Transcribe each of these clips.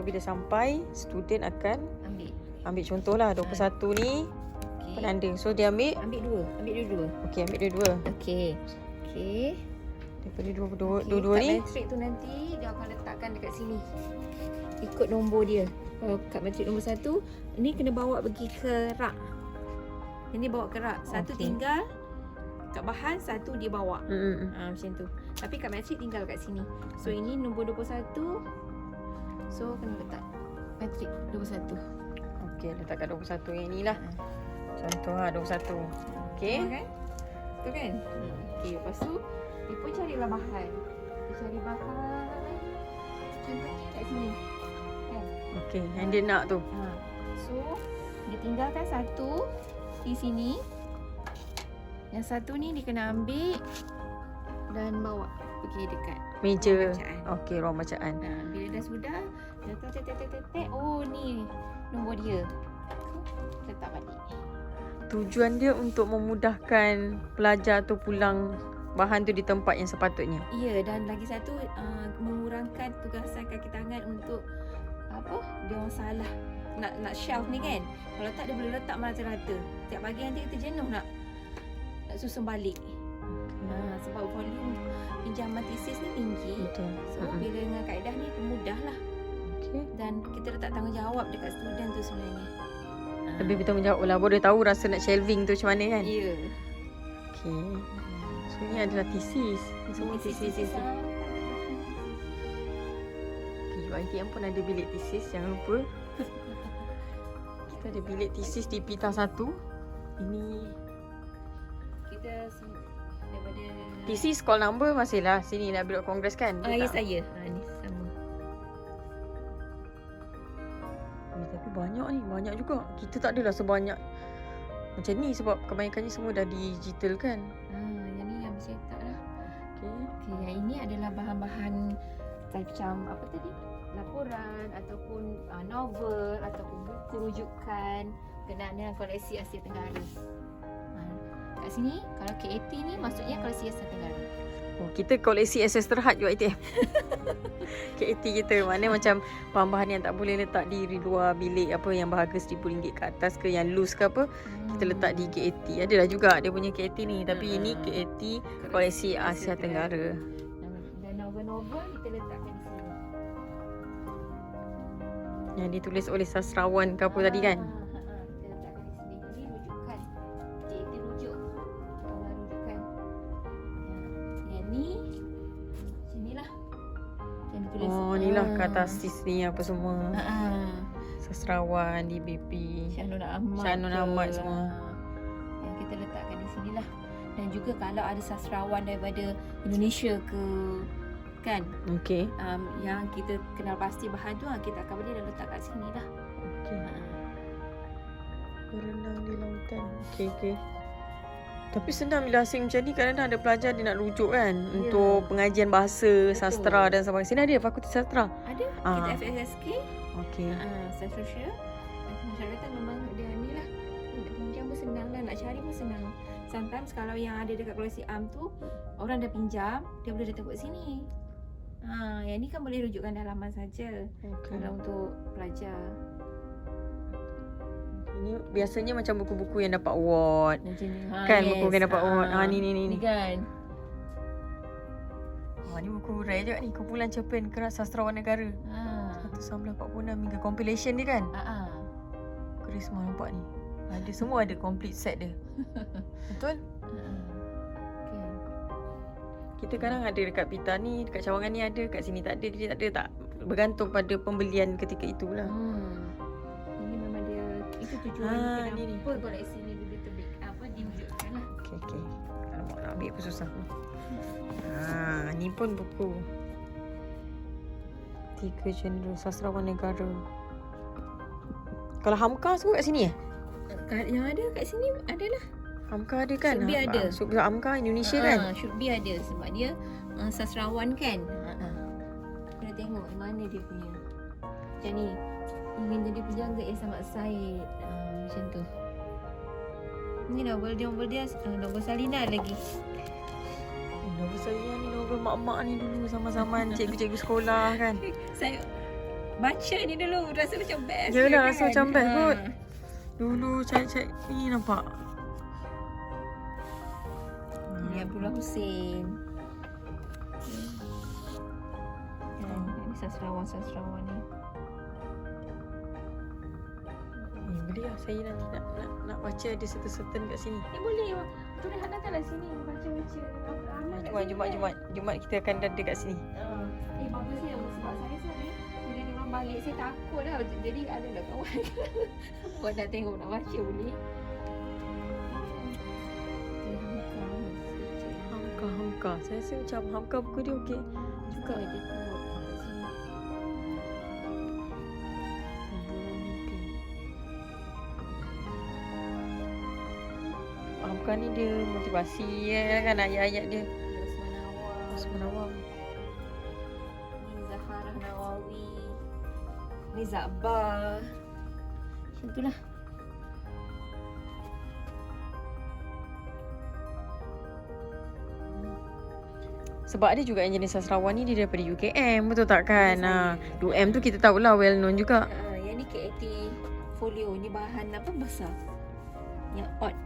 bila sampai, student akan ambil contohlah 21 ni penanda. So dia ambil dua. okey, ambil dua-dua. Okey. Daripada dua-dua ni Matrik tu nanti dia akan letakkan dekat sini. Ikut nombor dia. Kat matrik nombor 1 ni kena bawa pergi ke rak. Ini bawa ke rak. Satu tinggal kat bahan, satu dia bawa. Macam tu. Tapi kat matrik tinggal kat sini. So ini nombor 21. So kena letak matrik 21. okey, letak kat 21 yang ni lah. Contoh lah 21. Okey. Kan? Tu kan? Okey, lepas tu dia pun carilah bahan. Dia cari bahan. Contohnya kat sini. Kan? Okey, yang dia nak tu. So, dia tinggalkan satu di sini. Yang satu ni dia kena ambil dan bawa pergi dekat Meja. ruang bacaan. Okey, ruang bacaan. Bila dah sudah, dia letak. Oh, ni nombor dia. Letak balik. Tujuan dia untuk memudahkan pelajar tu pulang bahan tu di tempat yang sepatutnya. Ya, dan lagi satu mengurangkan tugasan kaki tangan untuk dia orang salah nak shelf ni kan. Kalau tak dia boleh letak merata-rata. Tiap pagi nanti kita jenuh nak susun balik. Sebab volume pinjaman tesis ni tinggi. Betul. So bila dengan kaedah ni mudahlah. Okey. Dan kita letak tanggungjawab dekat student tu sebenarnya. Lebih bertanggungjawab lah. Baru dia tahu rasa nak shelving tu macam mana kan. Ya. Okey. So ni adalah tesis. Ni semua tesis. UiTM pun ada bilik tesis, jangan lupa. Kita ada bilik tesis di Pita 1. Ini Kita daripada tesis call number masih lah sini lah Bilik Kongres kan? ya saya. Ni sama. Tapi banyak juga. Kita tak adalah sebanyak macam ni sebab kebanyakannya semua dah digital kan. Yang ni yang bercetak lah. Okey. Yang ini adalah bahan-bahan macam apa tadi? Laporan ataupun novel ataupun buku rujukan berkenaan dengan koleksi Asia Tenggara. Kat sini kalau KAT ni maksudnya koleksi Asia Tenggara. Oh, kita koleksi SS terhad UiTM. KAT kita mana macam bahan-bahan yang tak boleh letak di luar bilik apa yang berharga RM1,000 ke atas ke yang loose ke apa, kita letak di KAT. Adalah juga dia punya KAT ni, tapi ini KAT koleksi Asia Tenggara. Dan novel-novel kita letakkan di sini. Yang ditulis oleh sastrawan ke apa tadi kan? Kita letakkan di sini. Ini rujukan. KAT rujuk. Rujukan. Yang ni sinilah. Yang ditulis. Oh, inilah kat atas ni apa semua. Sastrawan, DBP, Syahnun Ahmad semua. Yang kita letakkan di sinilah. Dan juga kalau ada sastrawan daripada Indonesia ke kan, Okey. yang kita kenal pasti bahan tu, kita akan boleh dah letak kat sini lah. Okey. Berenang di lautan. Okey. Tapi senang bila asing macam ni, kadang-kadang ada pelajar dia nak rujuk kan untuk pengajian bahasa, sastra dan sebagainya. Sini ada fakulti sastra. Ada. Kita FSSK. Okey. Sastra sosial. Masyarakat memang dia ni lah. Nak pinjam pun senang lah, nak cari pun senang. Sometimes kalau yang ada dekat koleksi am tu, orang dah pinjam, dia boleh datang kat sini. Yang ni kan boleh rujukkan dalaman saja. Kalau untuk pelajar. Ini biasanya macam buku-buku yang dapat award. Kan Yes. buku yang dapat award. Ni. Ni kan. Ni buku rare juga ni. Kumpulan cerpen keras sastrawan negara. 1946 hingga compilation dia kan. Karisma nampak ni. Ada semua ada complete set dia. Betul? Kita kadang ada dekat Pita ni, dekat Cawangan ni ada, kat sini tak ada, dia tak ada, tak bergantung pada pembelian ketika itulah. Ini memang dia, itu tujuan ni. kenapa koleksi ni begitu diwujudkan lah. Okey. Kalau nak ambil pun susah pun. Ni pun buku 3 genre sastrawan negara. Kalau Hamka semua kat sini Yang ada kat sini adalah Hamka ada kan? Should be ada. Hamka Indonesia kan? Should be ada sebab dia sastrawan kan. Kena tengok mana dia punya. Macam ni, ingin jadi penjaga Samad Said. Macam tu. Ni novel dia novel Salina lagi. Novel saya ni novel mak-mak ni dulu zaman-zaman cikgu-cikgu sekolah kan. Baca ni dulu. Rasa macam best. Ya je dah, rasa macam best kot. Ha. Dulu cari-cari ni nampak. Ni Abdullah Hussein. Ini sastrawan ni. Ni beli lah. Saya nanti nak baca ada certain kat sini. Ni boleh. Tu Rehan datanglah sini baca-baca. Jumaat kita akan ada kat sini. Bagusnya sebab saya sebenarnya bila dia orang balik saya takut dah. Jadi ada dah kawan. Buat nak tengok nak baca boleh. Hamka. Saya rasa macam Hamka buku dia okey. Juga dia tengok kat sini. Hamka ni dia motivasi kan ayat-ayat dia. Osman Awam. Osman Awam. Ni Zaharah Nawawi. Ni Zakbar. Macam tu lah. Sebab ada juga yang jenis sastrawan ni dia daripada UKM, betul tak kan? Betul. UM tu kita tahulah well known juga. Yang ni KAT folio. Ni bahan apa besar. Yang odd.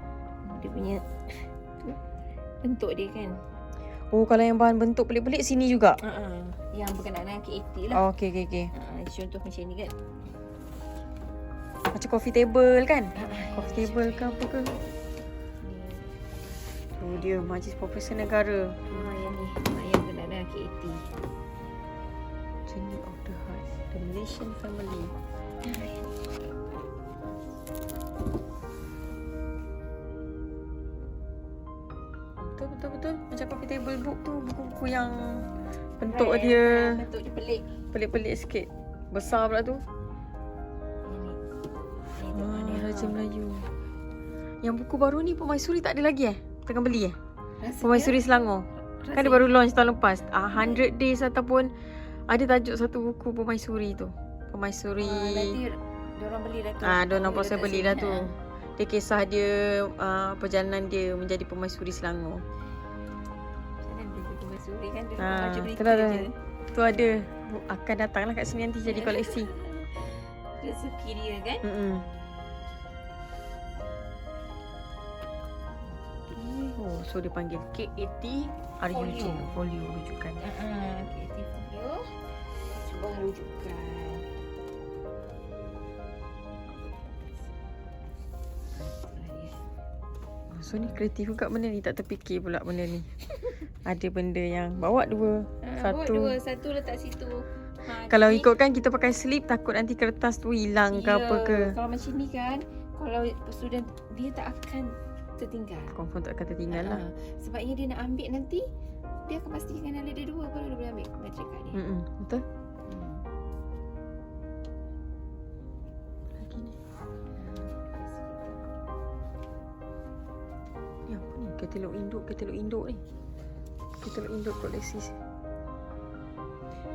Dia punya tu bentuk dia kan. Oh, kalau yang bahan bentuk pelik-pelik sini juga. Yang berkenaan dengan KAT lah. Oh, okey. Contoh macam ni kan. Macam coffee table kan? Coffee table ke apa ke? Tu dia Majlis Profesor Negara. Yang ni. Yang berkenaan dengan KAT. Journey of the Heart, The Malaysian Family. Betul. Macam coffee table book tu, buku-buku yang bentuk dia Bentuk dia pelik. pelik-pelik sikit. Besar pula tu. Ini Raja Melayu. Yang buku baru ni Permaisuri tak ada lagi Tengah beli Rasanya- Permaisuri Selangor. Kan dia baru launch tahun lepas. 100 Days ataupun ada tajuk satu buku Permaisuri tu. Permaisuri. Nanti diorang beli dah tu. Diorang proses beli dah tu. Ha. Dia kisah dia perjalanan dia menjadi Permaisuri Selangor. Macam mana dia Permaisuri kan dia Ah, baca berita itulah dah. je. Tu ada akan datanglah kat sini nanti jadi koleksi. Rezeki dia kan. Oh, so dia panggil KAT RUJ, folio rujukan. KAT folio. Sebuah rujukan. So ni kreatif juga benda ni, tak terfikir pula benda ni. Ada benda yang bawa dua, Bawa satu letak situ. Kalau jadi- ikutkan kita pakai slip takut nanti kertas tu hilang ke apa ke. Kalau macam ni kan, kalau student dia tak akan tertinggal. Confirm tak akan tertinggal lah. Sebabnya dia nak ambil nanti, dia akan pastikan ada dia dua baru dia boleh ambil matrik card dia. Betul. Lagi ni. Ni apa ni? Katalog induk ni. Katalog induk koleksi.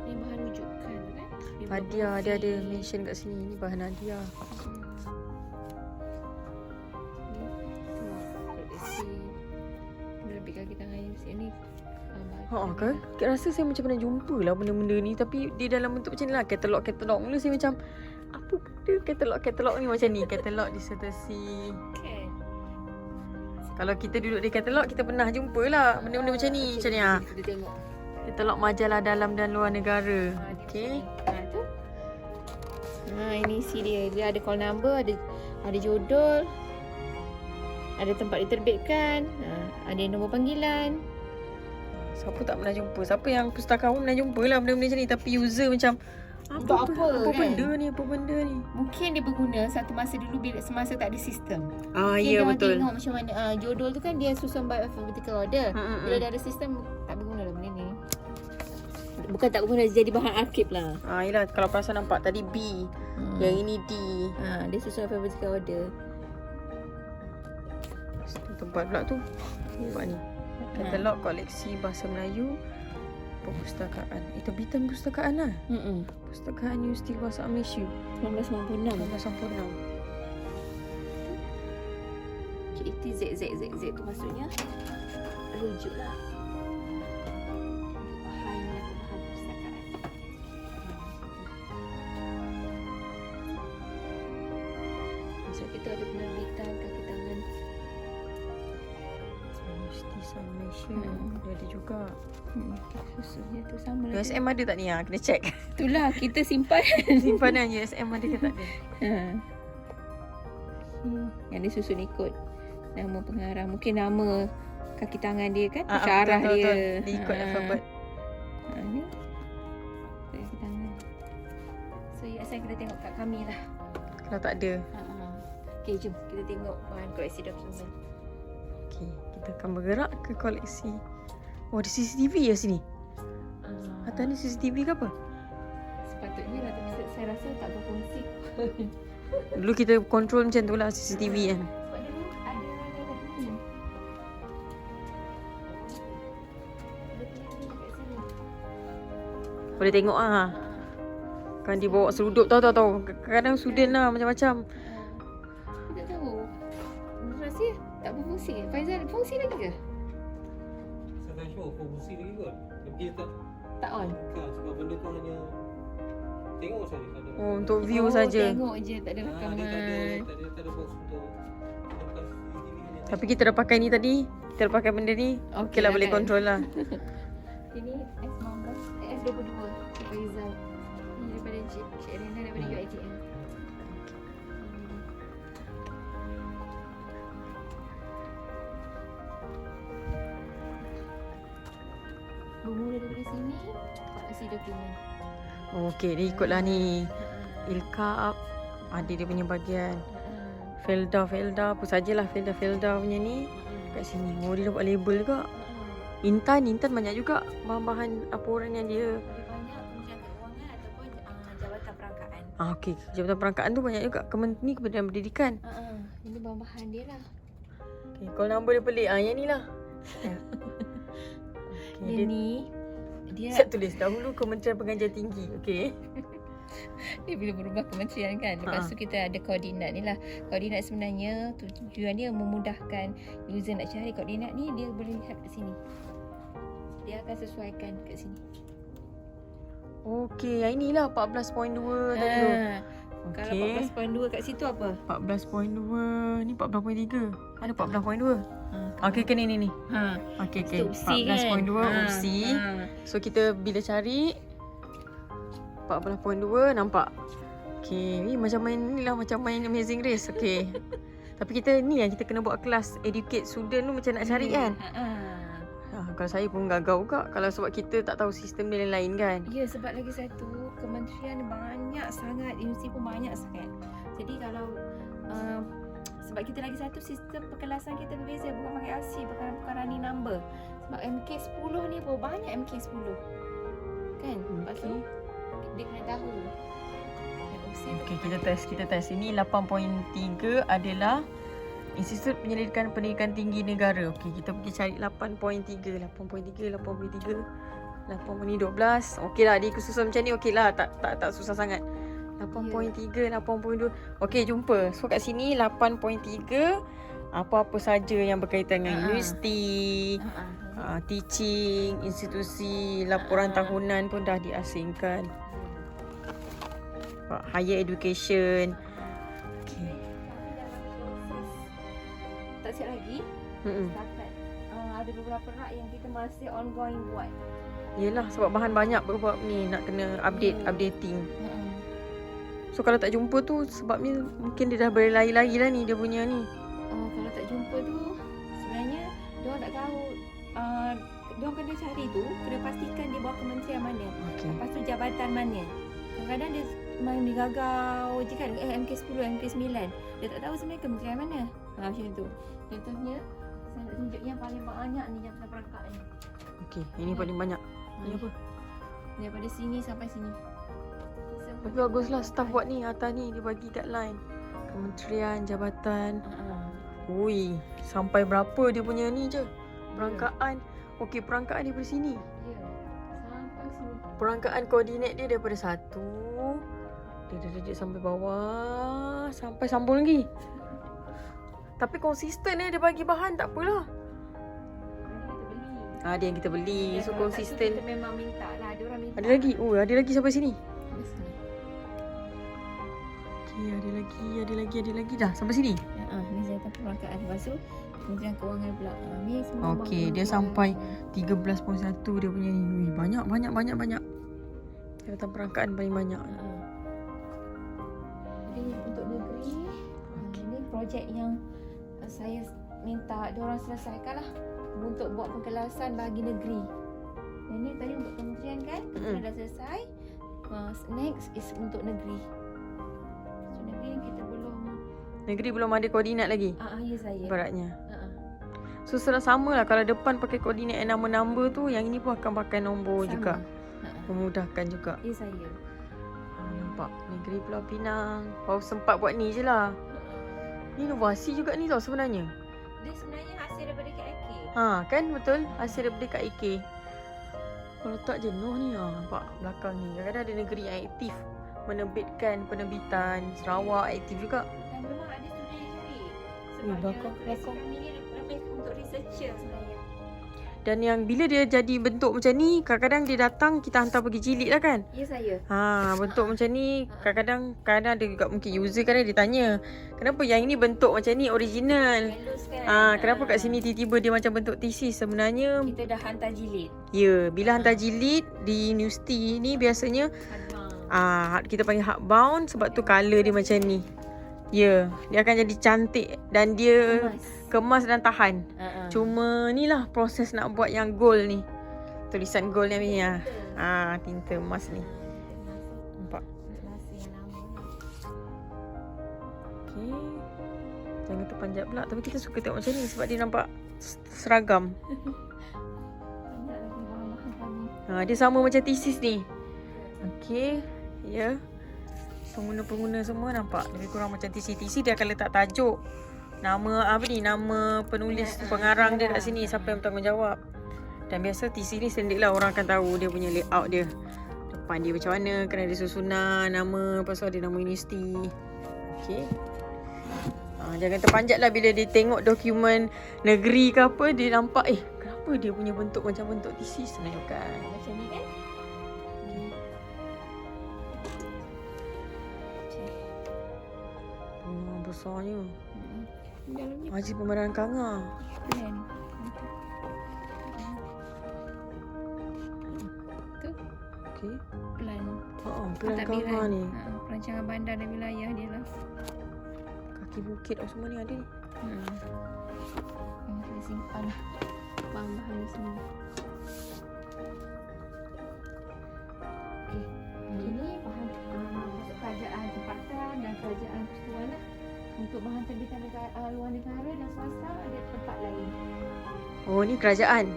Ni bahan rujukan tu kan. Hadiah dia ada mention kat sini. Ni bahan hadiah. Lebih kaki tangan yang sini. Kan? Kak rasa saya macam pernah jumpa lah benda-benda ni. Tapi dia dalam bentuk macam ni lah. Katalog. Mula saya macam, apa benda katalog ni macam ni? Katalog disertasi. Kan. Kalau kita duduk di katalog, kita pernah jumpa lah benda-benda macam ni. Macam ni lah. Kita tengok. Katalog majalah dalam dan luar negara. Okey. Tu. Ini isi dia. Dia ada call number, ada judul, ada tempat diterbitkan, ada nombor panggilan. Siapa tak pernah jumpa? Siapa yang pustakawan pernah jumpa lah benda-benda macam ni. Tapi user macam, Apa kan? Apa benda ni? Mungkin dia berguna satu masa dulu bila semasa tak ada sistem. Ya Dia orang betul. tengok macam mana judul tu kan dia susun by alphabetical order. Bila dah ada sistem tak berguna lah benda ni. Bukan tak berguna, jadi bahan arkib lah. Yelah kalau perasan nampak tadi B. Yang ini D. Dia susun alphabetical order. Tempat pula tu. Nampak ni. Katalog koleksi bahasa Melayu perpustakaan. Terbitan perpustakaan lah. Perpustakaan Universiti Bahasa Malaysia 1996. 1996. KAT-ZZZZ tu maksudnya rujuk lah. Bahan perpustakaan. USM Malaysia. Dia ada juga. Susunya tu sama lah. USM ada tak ni? Kena check. Itulah kita simpan. Simpanan USM ada ke tak ada? Yang dia susun ikut nama pengarah. Mungkin nama kaki tangan dia kan, Ah, syarah betul, dia. betul. Dia ikut alfabet. Ni kaki tangan. So saya kena tengok kat kami lah. Kalau tak ada. Okay, jom kita tengok bahan koleksi dokumen. Okay, kita akan bergerak ke koleksi. Oh, ada CCTV ya sini? Atas ni CCTV ke apa? Sepatutnya lah, tapi saya rasa tak berfungsi. Dulu kita control macam tu lah CCTV kan. Sebab dulu ada ni. Ada TV kat sini. Boleh tengok ah. Kan dia bawa seruduk tahu. Kadang-kadang student lah macam-macam. Tak tahu. Rasa tak berfungsi ke? Faizal, fungsi lagi ke? Saya tak sure fungsi lagi kot. Tapi dia Tak on. tak, sebab benda tu hanya tengok saja, tak ada. Oh, untuk view saja. Tengok je, tak ada Dia rakaman. tak ada fungsi untuk lepas CCTV hanya. Tapi kita dah pakai ni tadi. Kita dah pakai benda ni. Okey lah, lah boleh kan? control lah. Ini S19, S22 Faizal. Ini daripada Cik Rina daripada UiTM. Bermula daripada sini, koleksi dokumen. Oh, okey, dia ikutlah ni. Ilkap. Ada dia punya bahagian. Felda apa sajalah Felda punya ni. Kat sini. Oh, dia dapat label juga. Intan banyak juga bahan-bahan laporan yang dia. Lebih banyak Kementerian Keuangan ataupun Jabatan Perangkaan. Okey, Jabatan Perangkaan tu banyak juga. Kementerian Pendidikan. Ini bahan-bahan dia lah. Okey, kalau nombor dia pelik. Yang ni lah. Dia ni, dia Saya tulis dahulu Kementerian Pengajian Tinggi. Okey. dia bila berubah kementerian kan. Lepas tu kita ada koordinat ni lah. Koordinat sebenarnya tujuan dia memudahkan user nak cari koordinat ni, dia boleh lihat kat sini. Dia akan sesuaikan kat sini. Okey, yang inilah 14.2 tadi tu. Kalau Okey. 14.2 kat situ apa? 14.2. Ni 14.3. Ada 14.2. Okey, ke ni. Okey. Itu UPSI kan? 14.2 UPSI. So kita bila cari 14.2 nampak. Okey, ni macam main Amazing Race. Okey. Tapi kita ni yang kita kena buat kelas educate student tu macam nak cari kan. Kalau saya pun gagal juga kalau sebab kita tak tahu sistem dia lain kan. Ya, sebab lagi satu, kementerian banyak sangat, universiti pun banyak sangat. Jadi kalau sebab kita lagi satu sistem perkelasan kita berbeza, bukan pakai RC, bukan running number. Sebab MK10 ni pun banyak MK10. Kan? Lepas tu dia kena tahu. Okey, kita test. Ini 8.3 adalah Institut Penyelidikan Pendidikan Tinggi Negara. Okey, kita pergi cari 8.3. 8.12. Okey lah, dia susun macam ni okey lah. Tak susah sangat. 8.3, 8.2. Okey, jumpa. So kat sini 8.3 apa-apa saja yang berkaitan dengan universiti, teaching, institusi, laporan tahunan pun dah diasingkan. Higher education. Okey. Tak siap lagi. Setakat ada beberapa rak yang kita masih ongoing buat. Yelah, sebab bahan banyak berbuat ni nak kena updating. So kalau tak jumpa tu sebabnya mungkin dia dah berlari-lari lah ni dia punya ni. Kalau tak jumpa tu sebenarnya diorang tak tahu. Diorang kena cari tu, kena pastikan dia bawa kementerian mana. Okey. Lepas tu jabatan mana. Kadang-kadang dia main digagau je kan, MK10, MK9. Dia tak tahu sebenarnya kementerian mana. Macam tu. Contohnya saya nak tunjuk yang paling banyak ni Jabatan Perangkat ni. Okey, ini paling banyak. Ni apa? Daripada sini sampai sini. Tapi baguslah staff buat ni. Atas ni dia bagi guideline. Kementerian, jabatan. Ui, sampai berapa dia punya ni je. Perangkaan. Okey, perangkaan daripada sini. Ya. Sampai sini. Perangkaan koordinat dia daripada 1. Dia sampai bawah. Sampai sambung lagi. Tapi konsisten dia bagi bahan tak apalah. Ada yang kita beli. So konsisten. Kita memang minta lah. Ada orang minta. Ada lagi. Oh, ada lagi sampai sini. Sampai sini. Okey, ada lagi. Dah sampai sini. Ni jawatan perangkaan. Lepas tu Kementerian Kewangan pula. Ni semua Okey, dia sampai 13.1 dia punya ni. Ui, banyak. Jabatan perangkaan paling banyak. Jadi untuk negeri, ini projek yang saya minta diorang selesaikan lah untuk buat penggelasan bagi negeri. Yang ni tadi untuk kementerian kan, kementerian dah selesai. Next is untuk negeri. So negeri ni kita belum. Negeri belum ada koordinat lagi. Ya saya. Ibaratnya. So sama lah kalau depan pakai koordinat and nama-number tu, yang ini pun akan pakai nombor Sama. juga. Memudahkan juga. Ya saya. Nampak Negeri Pulau Pinang. Baru sempat buat ni je lah. Ni inovasi juga ni tau sebenarnya. Dia sebenarnya hasil daripada KIK. Kan betul. Hasil daripada Kak Ike. Kalau tak jenuh ni nampak belakang ni. Kadang-kadang ada negeri yang aktif menerbitkan penerbitan. Sarawak aktif juga. Dan memang ada studi yang cari. belakang. Kami ni lebih untuk researcher sebenarnya. Dan yang bila dia jadi bentuk macam ni, kadang-kadang dia datang kita hantar pergi jilid lah kan. Ya saya. Bentuk macam ni kadang-kadang ada juga mungkin user kadang dia tanya, kenapa yang ini bentuk macam ni original? Halus kan. Kenapa kat sini tiba-tiba dia macam bentuk thesis? Sebenarnya Kita dah hantar jilid. ya, bila hantar jilid di universiti ni biasanya kita panggil hardbound sebab tu colour dia macam ni. Ya, dia akan jadi cantik dan dia kemas dan tahan. Cuma ni lah proses nak buat yang gold ni. Tulisan gold ni ya. Tinta emas ni. Nampak? Okey. Jangan terpanjat pula. Tapi kita suka tengok macam ni sebab dia nampak seragam. Dia sama macam thesis ni. Okey. Ya. Pengguna-pengguna semua nampak lebih kurang macam TC dia akan letak tajuk. Nama nama penulis pengarang dia kat sini, siapa yang bertanggungjawab. Dan biasa TC ni sendiri lah orang akan tahu dia punya layout dia. Depan dia macam mana, kena ada susunan nama, lepas tu ada nama universiti. Okey. Jangan terpanjat lah bila dia tengok dokumen negeri ke apa, dia nampak kenapa dia punya bentuk macam bentuk TC sebenarnya kan. Macam ni kan? Besarnya. Dalamnya Haji Pemberan Kanga. plan. Tu Okey. plan. Plan Kanga ni. Perancangan bandar dan wilayah dia lah. Kaki bukit semua ni ada ni. Kita simpan bahan-bahan ni semua. Okey. Ini bahan untuk kerajaan tempatan dan kerajaan persekutuan lah. Untuk bahan terbitan luar negara dan swasta ada tempat lain. Oh, ni kerajaan.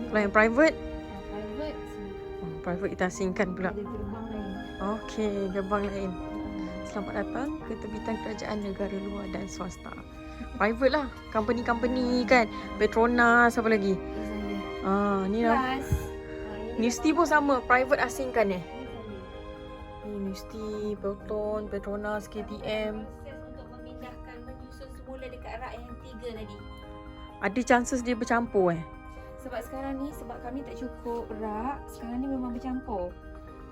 Kalau yang private, Private private kita asingkan pula. ada gerbang lain. Okey, gerbang lain. Selamat datang ke terbitan kerajaan negara luar dan swasta. Private lah, company-company kan. Petronas apa lagi? Ni lah. Plus Universiti pun sama, private asingkan Ni Universiti, Proton, Petronas, KTM. proses untuk memindahkan menyusun semula dekat rak yang 3 tadi. Ada chances dia bercampur Sebab sekarang ni, sebab kami tak cukup rak, sekarang ni memang bercampur.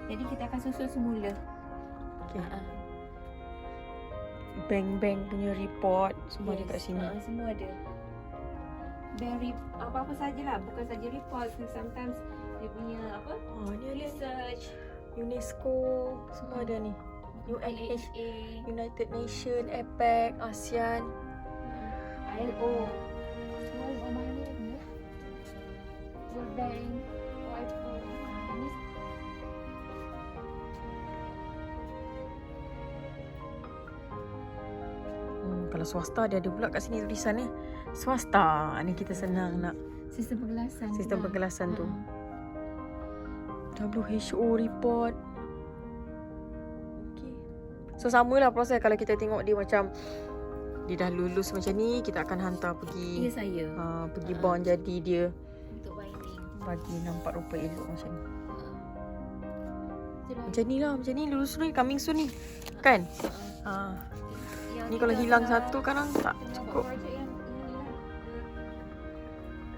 Jadi kita akan susun semula. Okay. Bank-bank punya report semua ada kat sini. Semua ada. Apa-apa sajalah, bukan saja report, sometimes dia punya apa? Ni ada Research, UNESCO, semua ada ni. UNH, LHA, United Nation, APEC, ASEAN. ILO. Semua bahan-bahan ni ada. World Bank, WIPO. Ni Kalau swasta dia ada pula kat sini tulisan swasta. Ni kita senang nak sistem penggelasan. sistem penggelasan tu. WHO report. Okay. So samalah proses kalau kita tengok dia macam dia dah lulus macam ni, kita akan hantar Ya pergi saya. pergi bond jadi dia Untuk binding. bagi nampak rupa elok macam ni. Itulah. Macam ni lah, macam ni lulus ni coming soon ni. Kan? Yang Ni kalau kita hilang dah satu kadang tak tengah cukup. buat projek yang inilah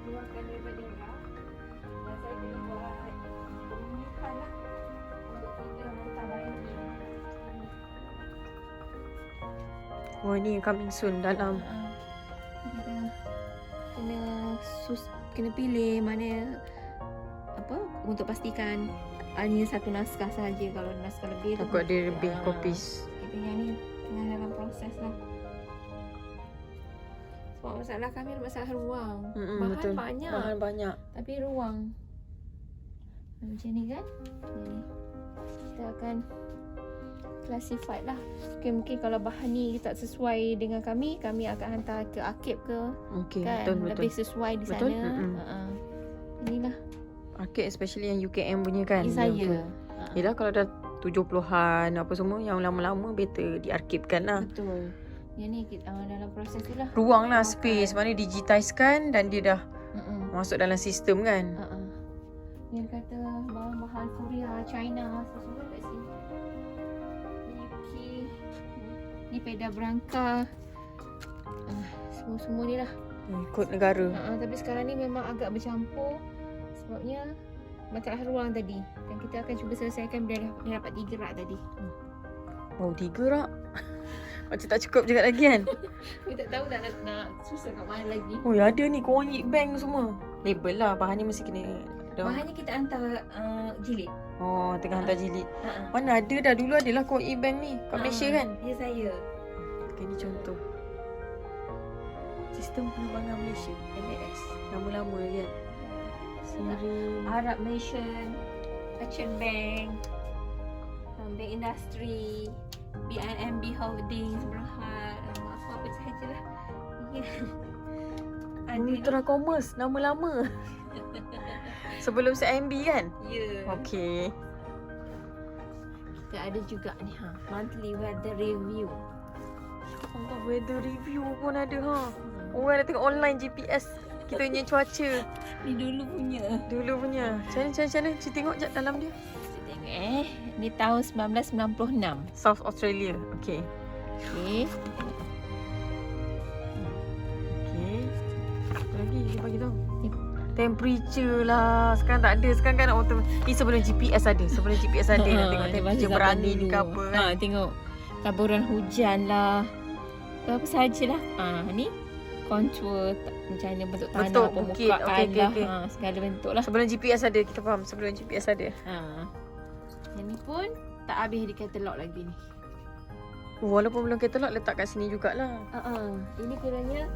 keluarkan daripada rak. Dan saya kena buat pemilihan lah untuk kita hantar binding. Oh, ni coming soon dalam. Kita kena pilih mana apa untuk pastikan hanya satu naskah saja. Kalau naskah lebih Takut dia lebih kopis. Kita yang ni tengah dalam proses lah. Sebab masalah kami ada masalah ruang. Bahan betul. banyak. Bahan banyak. Tapi ruang macam ni kan. Jadi kita akan classified lah. Okay, mungkin kalau bahan ni tak sesuai dengan kami akan hantar ke arkib ke. Okey, Kan betul. lebih sesuai di Betul, sana. Inilah Arcade especially yang UKM punya kan. ini saya. Yelah kalau dah 70-an apa semua yang lama-lama better diarkibkan lah. Betul. Yang ni kita, dalam proses tu lah. Ruang lah, Okay. space. Mana digitizekan dan dia dah masuk dalam sistem kan. Dia kata bahan-bahan Korea, China, semua kat sini. UK, ni peda berangka. Semua ni lah. Ikut negara. Tapi sekarang ni memang agak bercampur sebabnya masalah ruang tadi. Dan kita akan cuba selesaikan bila dah dapat 3 rak tadi. Oh, 3 rak. Macam tak cukup juga lagi kan. Kita tak tahu nak susah kat mana lagi. Oh, ada ni Konyik Bank semua. Label lah. Bahan ni mesti kena ada. Bahannya kita hantar jilid. Oh, tengah hantar jilid. Mana ada dah. Dulu adalah Konyik Bank ni. Kat Malaysia kan. Ya, saya. Okay, ni contoh. Sistem penerbangan Malaysia. MAS. Lama-lama kan. Siri. Arab Nation, Merchant Bank, Bank Industri, BNMB Holdings, Berhad, apa sahajalah. Mitra Commerce. Nama lama. Sebelum CIMB kan? Ya. Okey. Kita ada juga ni monthly weather review. Allah, weather review pun ada ha. Orang dah tengok online GPS. Kita punya cuaca. Ni dulu punya. Macam mana? Cik tengok je dalam dia. Kita tengok ni tahun 1996. South Australia. Okey. Okey. Okey. Apa lagi dia bagi tahu? Ni. Temperature lah. Sekarang tak ada. Sekarang kan auto. Ni sebelum GPS ada. Nak tengok temperature berangin ke apa kan. Tengok taburan hujan lah. Apa sajalah. Ni kontur macam mana bentuk tanah, Bentuk bukit. permukaan Okey, lah. okey. Segala bentuk lah. Sebelum GPS ada. Kita faham. Sebelum GPS ada. Yang ni pun tak habis di katalog lagi ni. Walaupun belum katalog letak kat sini jugalah. Ini kiranya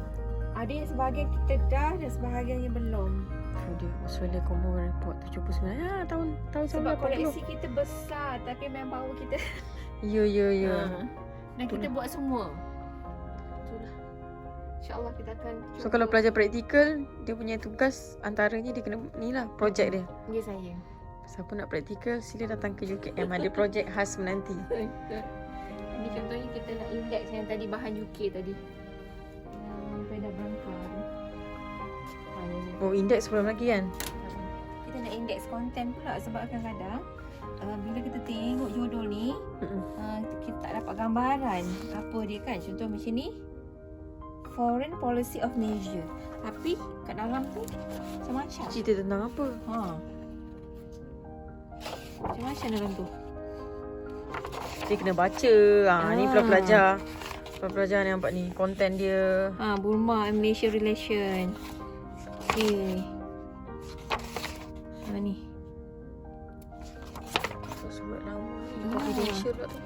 ada yang sebahagian kita dah dan sebahagian yang belum. Oh, dia Australia Common Report 79. Tahun Sebab 1980. koleksi kita besar tapi manpower kita. Ya. Dan kita buat semua. Itulah. InsyaAllah kita akan cuba. So kalau pelajar praktikal, dia punya tugas antaranya dia kena ni lah, projek dia. Ya, saya. Siapa nak praktikal, sila datang ke UKM. Ada projek khas menanti. Ini contohnya kita nak index yang tadi bahan UK tadi. Peda berangka. Oh, indeks belum lagi kan? Kita nak index konten pula sebab kadang-kadang bila kita tengok judul ni kita tak dapat gambaran apa dia kan. Contoh macam ni, Foreign Policy of Malaysia, tapi kat dalam tu macam-macam. Cerita tentang apa? Macam-macam dalam tu. Dia kena baca. Ni pelajar. Pelajar ni nampak ni. Konten dia. Burma and Malaysia Relation. Okay. Ni. Sebut lama ni. Confidential pula tu.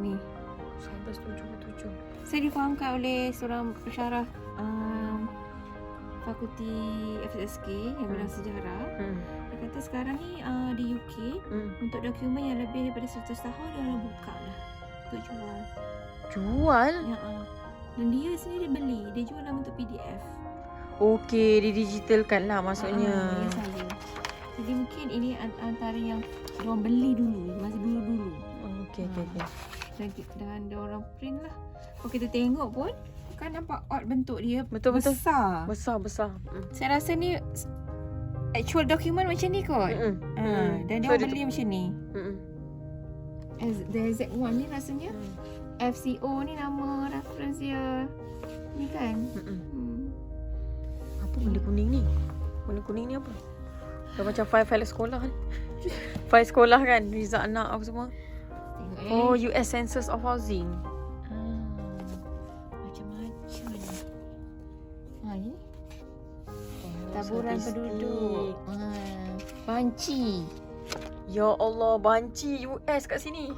Ni. 1977. Saya difahamkan oleh seorang pensyarah Fakulti FSSK yang bidang sejarah. Dia kata sekarang ni di UK untuk dokumen yang lebih daripada 100 tahun dia orang buka lah untuk jual. Jual? Dan dia sendiri beli, dia jual dalam bentuk PDF. Okey, didigitalkan lah maksudnya. Ya, saya. Jadi mungkin ini antara yang diorang beli dulu, masa dulu-dulu. Okey. Dan diorang print lah. Kalau kita tengok pun kan nampak odd bentuk dia. Betul. Besar. Besar. Saya rasa ni actual dokumen macam ni kot. Dan dia beli macam ni. The exact one ni rasanya FCO ni nama reference dia. Ni kan. Apa benda kuning ni? Benda kuning ni apa? Dah macam file sekolah kan. File sekolah kan, result anak apa semua. Tengok Oh, US Census of Housing. ni. Taburan penduduk. Banci. Ya Allah, banci US kat sini.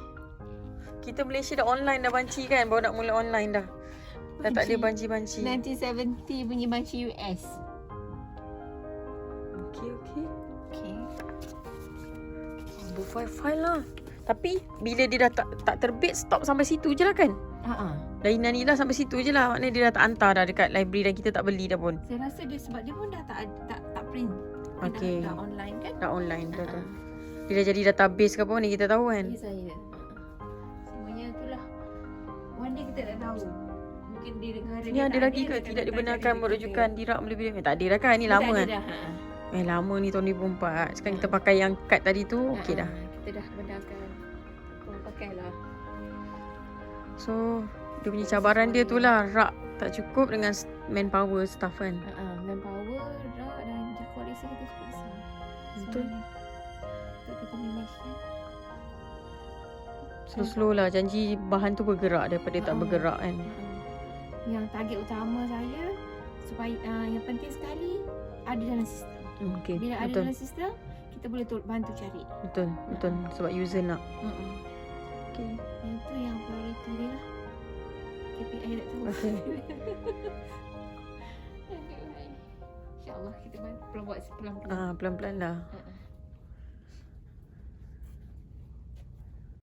Kita Malaysia dah online dah banci kan. Baru nak mula online dah. Dah tak ada banci-banci. 1970 bunyi banci US. Okey, okey. Okay. Berfile-file lah. Tapi bila dia dah tak terbit, stop sampai situ je lah kan? Laina ni lah sampai situ je lah. Maknanya dia dah tak hantar dah dekat library dan kita tak beli dah pun. Saya rasa dia sebab dia pun dah tak print. Dia Okey. Dah online kan? Dah online dah tu. Dia dah jadi database ke apa ni kita tahu kan? Ya saya. Semuanya itulah. One day kita tak tahu. Mungkin di negara Ni ada lagi ke tidak dibenarkan merujukan dirak lebih-lebih? Tak ada dah kan? Ni lama kan? Lama ni tahun 2004. Sekarang kita pakai yang kad tadi tu, okey dah. Kita dah benarkan. Korang pakailah. So, dia punya cabaran dia tu lah. Rak tak cukup dengan manpower staff kan? Manpower, rak dan koleksi kita cukup besar. Betul. Untuk kita manage kan. Slow-slow lah. Janji bahan tu bergerak daripada tak bergerak kan? Yang target utama saya supaya yang penting sekali ada dalam sistem. Okey, Bila ada betul. dalam sistem, kita boleh bantu cari. Betul, betul. Sebab user nak. Okey. Itu yang priority dia lah. KPI tak tahu. Okey. InsyaAllah kita buat pelan-pelan. Pelan-pelan lah.